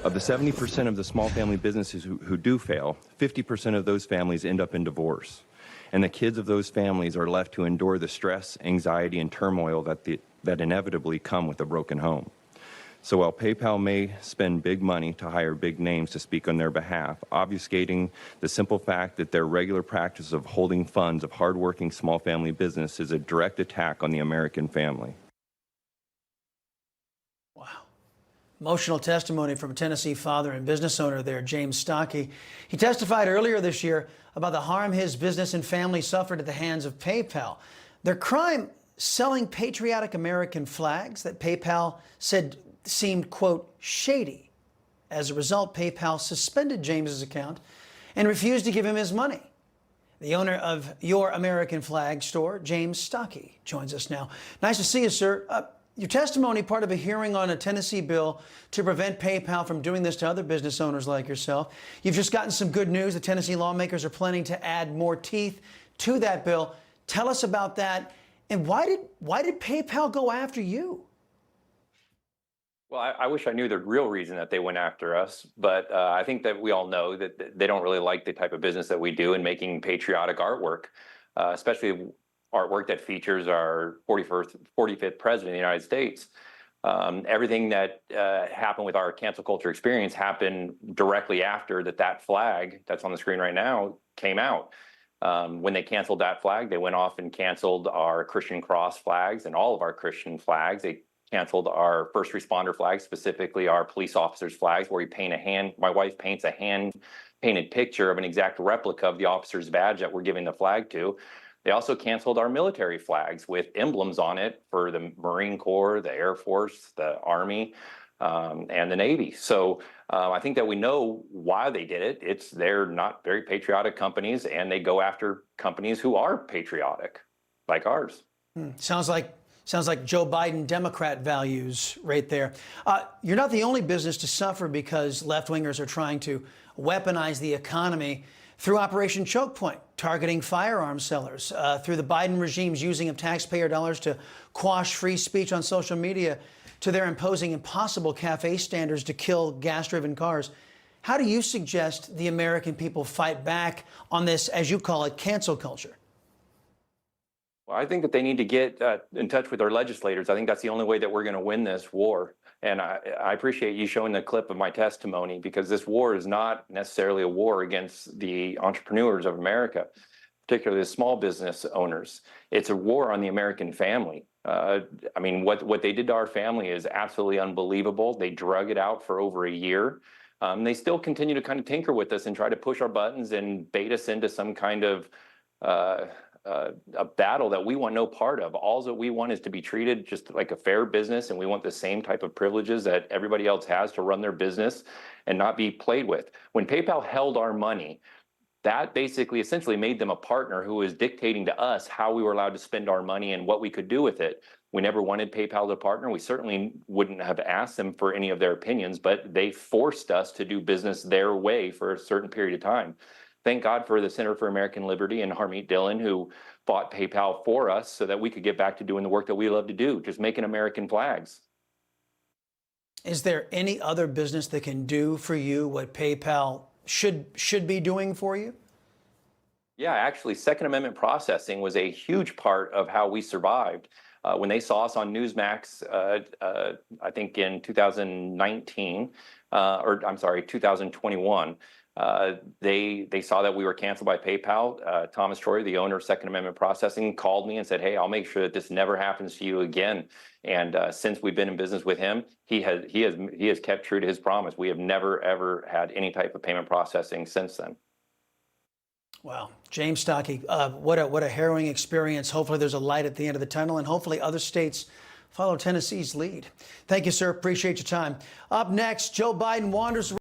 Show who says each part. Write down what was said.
Speaker 1: Of the 70% of the small family businesses who do fail, 50% of those families end up in divorce. And the kids of those families are left to endure the stress, anxiety, and turmoil that inevitably come with a broken home. So while PayPal may spend big money to hire big names to speak on their behalf, obfuscating the simple fact that their regular practice of holding funds of hardworking small family business is a direct attack on the American family.
Speaker 2: Wow. Emotional testimony from Tennessee father and business owner there, James Stockey. He testified earlier this year about the harm his business and family suffered at the hands of PayPal. Their crime, selling patriotic American flags that PayPal said seemed, quote, shady. As a result, PayPal suspended James's account and refused to give him his money. The owner of Your American Flag store, James Stockey, joins us now. Nice to see you, sir. Your testimony, part of a hearing on a Tennessee bill to prevent PayPal from doing this to other business owners like yourself. You've just gotten some good news. The Tennessee lawmakers are planning to add more teeth to that bill. Tell us about that. And why did PayPal go after you?
Speaker 3: Well, I wish I knew the real reason that they went after us, but I think that we all know that they don't really like the type of business that we do in making patriotic artwork, especially artwork that features our 45th president of the United States. Everything that happened with our cancel culture experience happened directly after that flag that's on the screen right now came out. When they canceled that flag, they went off and canceled our Christian cross flags and all of our Christian flags. They canceled our first responder flags, specifically our police officers' flags, where my wife paints a hand-painted picture of an exact replica of the officer's badge that we're giving the flag to. They also canceled our military flags with emblems on it for the Marine Corps, the Air Force, the Army, and the Navy. So I think that we know why they did it. They're not very patriotic companies, and they go after companies who are patriotic, like ours.
Speaker 2: Sounds like Joe Biden Democrat values right there. You're not the only business to suffer because left-wingers are trying to weaponize the economy through Operation Choke Point, targeting firearms sellers, through the Biden regime's using of taxpayer dollars to quash free speech on social media, to their imposing impossible CAFE standards to kill gas-driven cars. How do you suggest the American people fight back on this, as you call it, cancel culture?
Speaker 3: Well, I think that they need to get in touch with their legislators. I think that's the only way that we're going to win this war. And I appreciate you showing the clip of my testimony, because this war is not necessarily a war against the entrepreneurs of America, particularly the small business owners. It's a war on the American family. I mean, what they did to our family is absolutely unbelievable. They drug it out for over a year. They still continue to kind of tinker with us and try to push our buttons and bait us into some kind of a battle that we want no part of. All that we want is to be treated just like a fair business, and we want the same type of privileges that everybody else has to run their business and not be played with. When PayPal held our money, that basically essentially made them a partner who was dictating to us how we were allowed to spend our money and what we could do with it. We never wanted PayPal to partner. We certainly wouldn't have asked them for any of their opinions, but they forced us to do business their way for a certain period of time. Thank God for the Center for American Liberty and Harmeet Dillon, who bought PayPal for us so that we could get back to doing the work that we love to do, just making American flags.
Speaker 2: Is there any other business that can do for you what PayPal should be doing for you?
Speaker 3: Yeah, actually, Second Amendment processing was a huge part of how we survived. When they saw us on NEWSMAX, I think in 2019, or I'm sorry, 2021, they saw that we were canceled by PayPal. Thomas Troy, the owner of Second Amendment Processing, called me and said, "Hey, I'll make sure that this never happens to you again." And since we've been in business with him, he has kept true to his promise. We have never ever had any type of payment processing since then.
Speaker 2: Wow, James Stockey, what a harrowing experience. Hopefully, there's a light at the end of the tunnel, and hopefully, other states follow Tennessee's lead. Thank you, sir. Appreciate your time. Up next, Joe Biden wanders